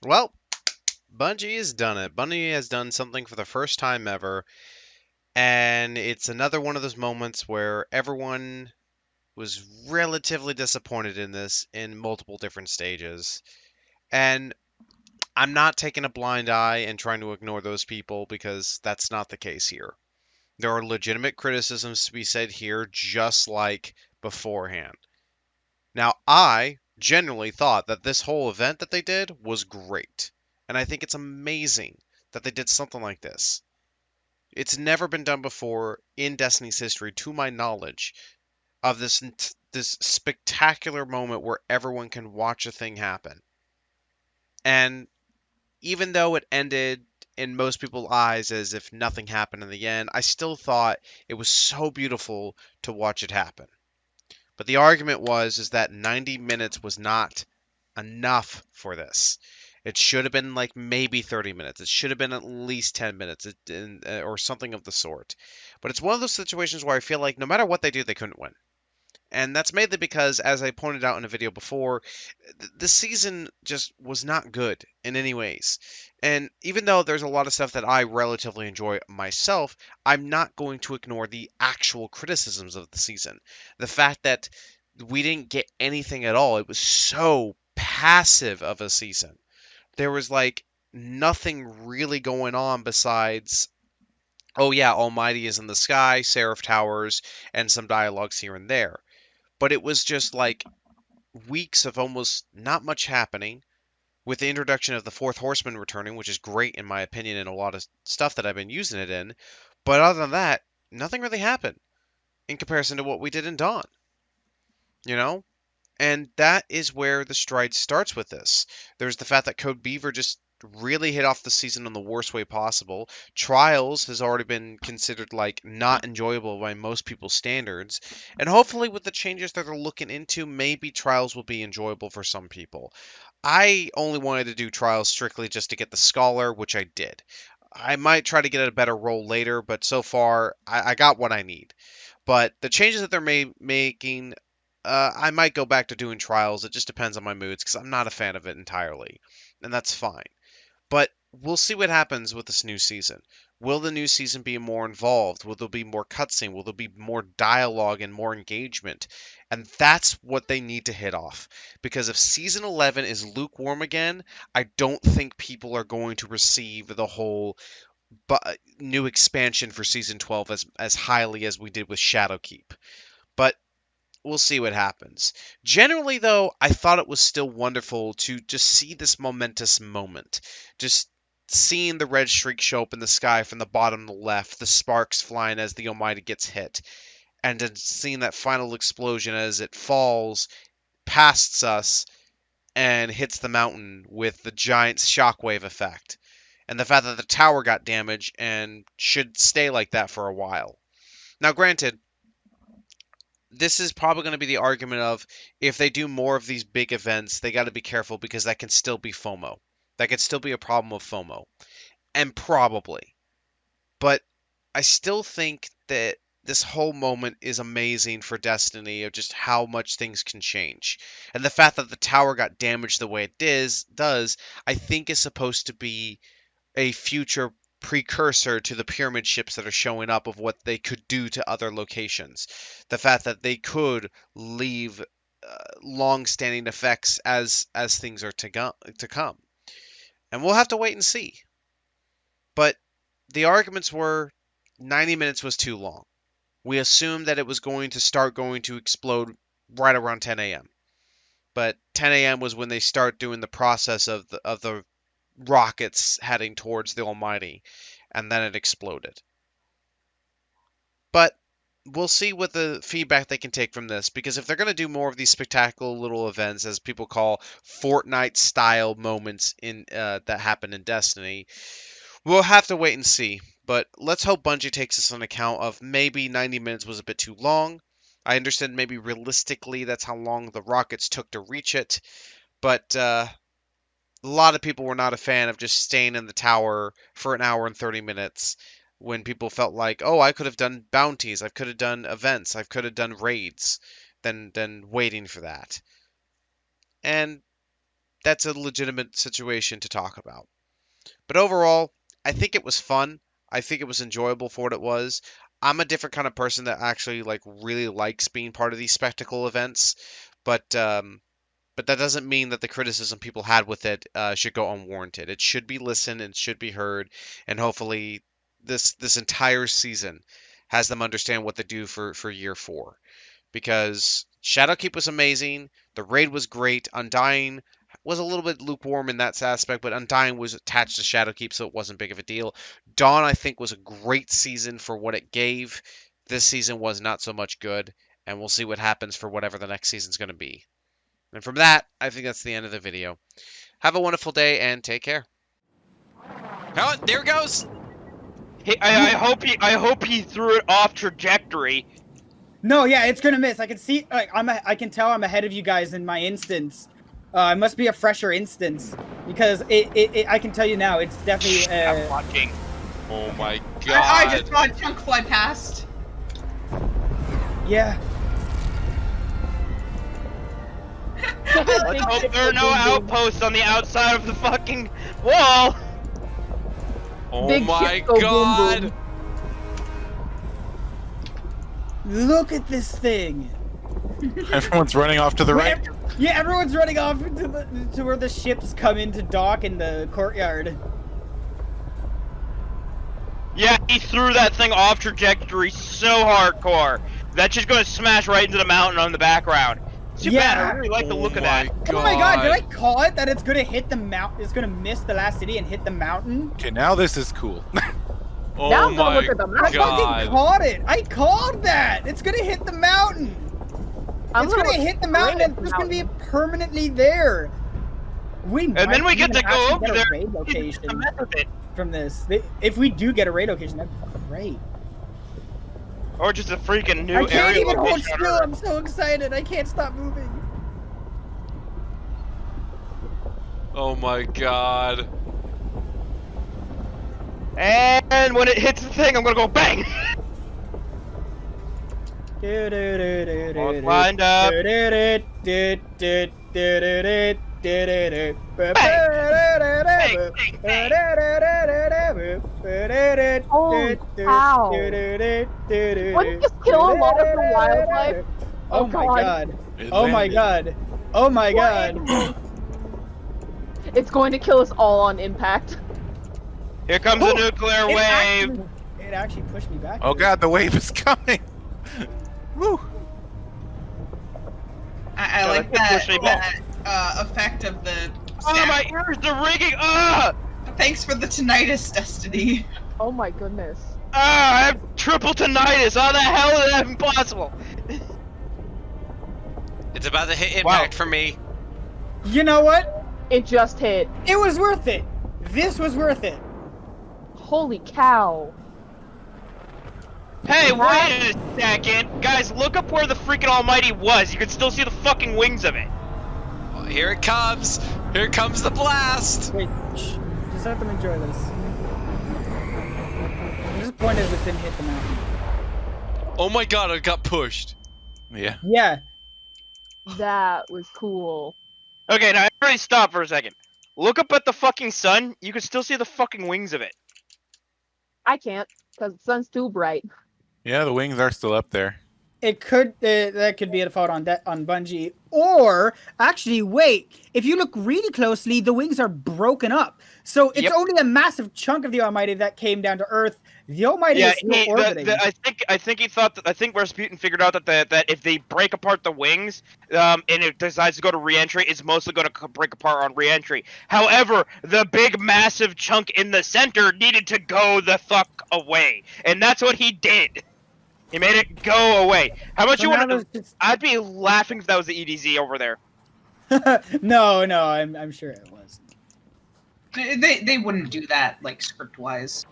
Well, Bungie has done it. Bungie has done something for the first time ever, and it's another one of those moments where everyone was relatively disappointed in this in multiple different stages. And I'm not taking a blind eye and trying to ignore those people because that's not the case here. There are legitimate criticisms to be said here, just like beforehand. Now, I genuinely thought that this whole event that they did was great. And I think it's amazing that they did something like this. It's never been done before in Destiny's history, to my knowledge, of this spectacular moment where everyone can watch a thing happen. And even though it ended in most people's eyes as if nothing happened in the end, I still thought it was so beautiful to watch it happen. But the argument was that 90 minutes was not enough for this. It should have been like maybe 30 minutes. It should have been at least 10 minutes or something of the sort. But it's one of those situations where I feel like no matter what they do, they couldn't win. And that's mainly because, as I pointed out in a video before, the season just was not good in any ways. And even though there's a lot of stuff that I relatively enjoy myself, I'm not going to ignore the actual criticisms of the season. The fact that we didn't get anything at all, it was so passive of a season. There was like nothing really going on besides, oh yeah, Almighty is in the sky, Seraph Towers, and some dialogues here and there. But it was just like weeks of almost not much happening, with the introduction of the fourth horseman returning, which is great in my opinion in a lot of stuff that I've been using it in. But other than that, nothing really happened in comparison to what we did in Dawn, you know? And that is where the stride starts with this. There's the fact that Code Beaver just really hit off the season in the worst way possible. Trials has already been considered like not enjoyable by most people's standards. And hopefully with the changes that they're looking into, maybe Trials will be enjoyable for some people. I only wanted to do Trials strictly just to get the Scholar, which I did. I might try to get a better role later, but so far I got what I need. But the changes that they're making, I might go back to doing trials. It just depends on my moods because I'm not a fan of it entirely, and that's fine. But we'll see what happens with this new season. Will the new season be more involved? Will there be more cutscene? Will there be more dialogue and more engagement? And that's what they need to hit off. Because if season 11 is lukewarm again, I don't think people are going to receive the whole new expansion for season 12 as highly as we did with Shadowkeep. But we'll see what happens. Generally, though, I thought it was still wonderful to just see this momentous moment. Just seeing the red streak show up in the sky from the bottom left, the sparks flying as the Almighty gets hit, and then seeing that final explosion as it falls past us and hits the mountain with the giant shockwave effect. And the fact that the tower got damaged and should stay like that for a while. Now, granted, this is probably going to be the argument of if they do more of these big events, they got to be careful because that can still be FOMO. That could still be a problem of FOMO. And probably. But I still think that this whole moment is amazing for Destiny of just how much things can change. And the fact that the tower got damaged the way it does, I think is supposed to be a future precursor to the pyramid ships that are showing up of what they could do to other locations. The fact that they could leave long-standing effects as things are to come, and we'll have to wait and see. But the arguments were 90 minutes was too long. We assumed that it was going to start going to explode right around 10 a.m. But 10 a.m. was when they start doing the process of the rockets heading towards the Almighty, and then it exploded. But we'll see what the feedback they can take from this, because if they're going to do more of these spectacular little events, as people call Fortnite-style moments in that happen in Destiny, we'll have to wait and see. But let's hope Bungie takes this on account of maybe 90 minutes was a bit too long. I understand maybe realistically that's how long the rockets took to reach it, but a lot of people were not a fan of just staying in the tower for an hour and 30 minutes when people felt like, oh, I could have done bounties, I could have done events, I could have done raids, than waiting for that. And that's a legitimate situation to talk about. But overall, I think it was fun. I think it was enjoyable for what it was. I'm a different kind of person that actually like really likes being part of these spectacle events, but that doesn't mean that the criticism people had with it should go unwarranted. It should be listened and should be heard, and hopefully this entire season has them understand what to do for year 4. Because Shadowkeep was amazing, the raid was great, Undying was a little bit lukewarm in that aspect, but Undying was attached to Shadowkeep, so it wasn't big of a deal. Dawn, I think, was a great season for what it gave. This season was not so much good, and we'll see what happens for whatever the next season's going to be. And from that, I think that's the end of the video. Have a wonderful day and take care. Oh, there it goes. Hey, I hope he threw it off trajectory. No, yeah, it's gonna miss. I can see. Like, I can tell I'm ahead of you guys in my instance. It must be a fresher instance because I can tell you now. It's definitely. I'm watching. Oh my god! I just saw a chunk fly past. Yeah. Let's hope there are no outposts on the outside of the fucking wall. Oh Big my ship go boom, god! boom. Look at this thing. Everyone's running off to the right. Yeah, everyone's running off to where the ships come into dock in the courtyard. Yeah, he threw that thing off trajectory so hardcore. That's just gonna smash right into the mountain on the background. Too bad, I really like the look of that. Oh my god, did I call it that it's gonna hit the mount? It's gonna miss the last city and hit the mountain? Okay, now this is cool. Oh Now I'm gonna my look at the I mountain. fucking caught it! I called that! It's gonna hit the mountain! It's gonna hit the mountain and it's just gonna be permanently there. And then we get to go over there. Raid location To mess with it. from this. If we do get a raid location, that'd be great. Or just a freaking new I can't area even hold location on still. Earth. I'm so excited. I can't stop moving. Oh my god! And when it hits the thing, I'm gonna go bang! All lined up. Holy cow. Wouldn't you just kill a lot of the wildlife? Oh my god. Oh my god. Oh my god. It's going to kill us all on impact. Here comes the nuclear wave! It actually pushed me back. Oh god, the wave is coming. Woo. I like that effect of the Oh, sound. my ears are ringing! Ah! Thanks for the tinnitus, Destiny. Oh my goodness. Ah! I have triple tinnitus! How the hell is that even possible? It's about to hit impact for me. You know what? It just hit. It was worth it. This was worth it. Holy cow. Hey, wait a second! Guys, look up where the freaking Almighty was. You can still see the fucking wings of it. Oh, here it comes! Here comes the blast! Wait, shh. Just let them enjoy this. I'm disappointed it didn't hit the mountain. Oh my god, it got pushed. Yeah. Yeah. That was cool. Okay, now everybody stop for a second. Look up at the fucking sun. You can still see the fucking wings of it. I can't, because the sun's too bright. Yeah, the wings are still up there. It could that could be a fault on Bungie, or actually, wait. If you look really closely, the wings are broken up, so it's only a massive chunk of the Almighty that came down to Earth. The Almighty is still orbiting. I think he thought that, I think Rasputin figured out that if they break apart the wings, and it decides to go to re-entry, it's mostly going to break apart on re-entry. However, the big massive chunk in the center needed to go the fuck away, and that's what he did. He made it go away. How much you want to? Just... I'd be laughing if that was the EDZ over there. no, I'm sure it was. They wouldn't do that, like, script-wise.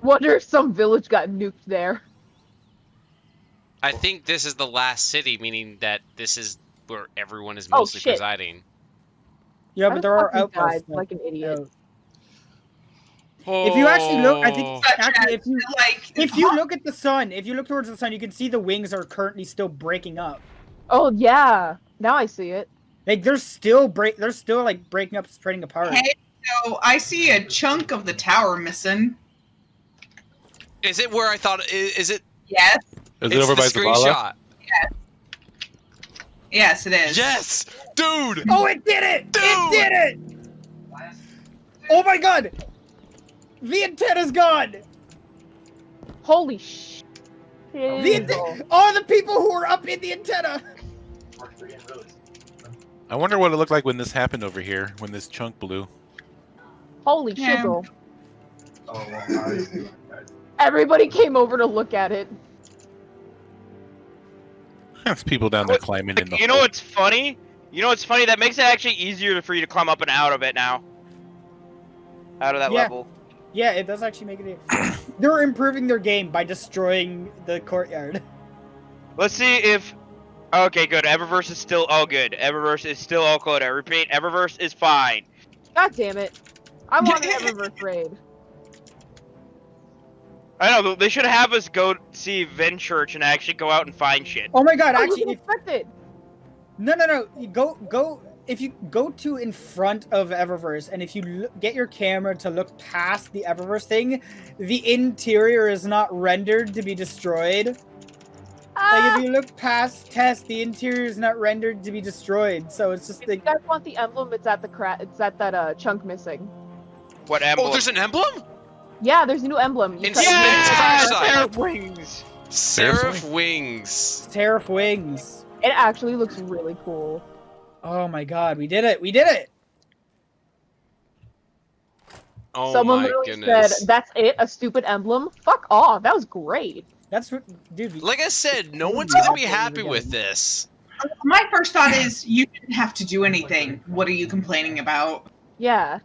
Wonder if some village got nuked there. I think this is the last city, meaning that this is where everyone is mostly residing. Yeah, but there are outposts. Like an idiot. If you actually look, I think actually if you like, look at the sun, if you look towards the sun, you can see the wings are currently still breaking up. Oh yeah, now I see it. Like they're still like breaking up, spreading apart. Hey, so I see a chunk of the tower missing. Is it where I thought? Is it? Yes. Is It's it over the by Zavala? screenshot. Yes, it is. Yes, dude. Oh, it did it! Dude! It did it! Oh my god! The antenna's gone! Holy sh! All the people who were up in the antenna! I wonder what it looked like when this happened over here, when this chunk blew. Holy Yeah. shizzle. Everybody came over to look at it. There's people down there climbing in the You know hole. what's funny? You know what's funny? That makes it actually easier for you to climb up and out of it now. Out of that Yeah. level. Yeah, it does actually make it. They're improving their game by destroying the courtyard. Let's see if... Okay, good. Eververse is still all good. Eververse is still all good. I repeat, Eververse is fine. God damn it. I want an Eververse raid. I know, they should have us go see Venchurch and actually go out and find shit. Oh my god! Oh, you Actually, can expect it. no. You go. If you go to in front of Eververse, and if you get your camera to look past the Eververse thing, the interior is not rendered to be destroyed. Like Ah, if you look past test, the interior is not rendered to be destroyed. So it's just if you like, guys want the emblem, it's at that chunk missing. What emblem? Oh, there's an emblem. Yeah, there's a new emblem. You In cut- Smith's Yeah! side. Seraph Wings! Seraph Wings. Seraph Wings. It actually looks really cool. Oh my god, we did it! We did it! Oh Someone my literally goodness. said, "That's it, a stupid emblem." Fuck off. That was great. That's what, dude. Like I said, no Ooh, one's gonna be yeah. happy with this. My first thought is you didn't have to do anything. What are you complaining about? Yeah.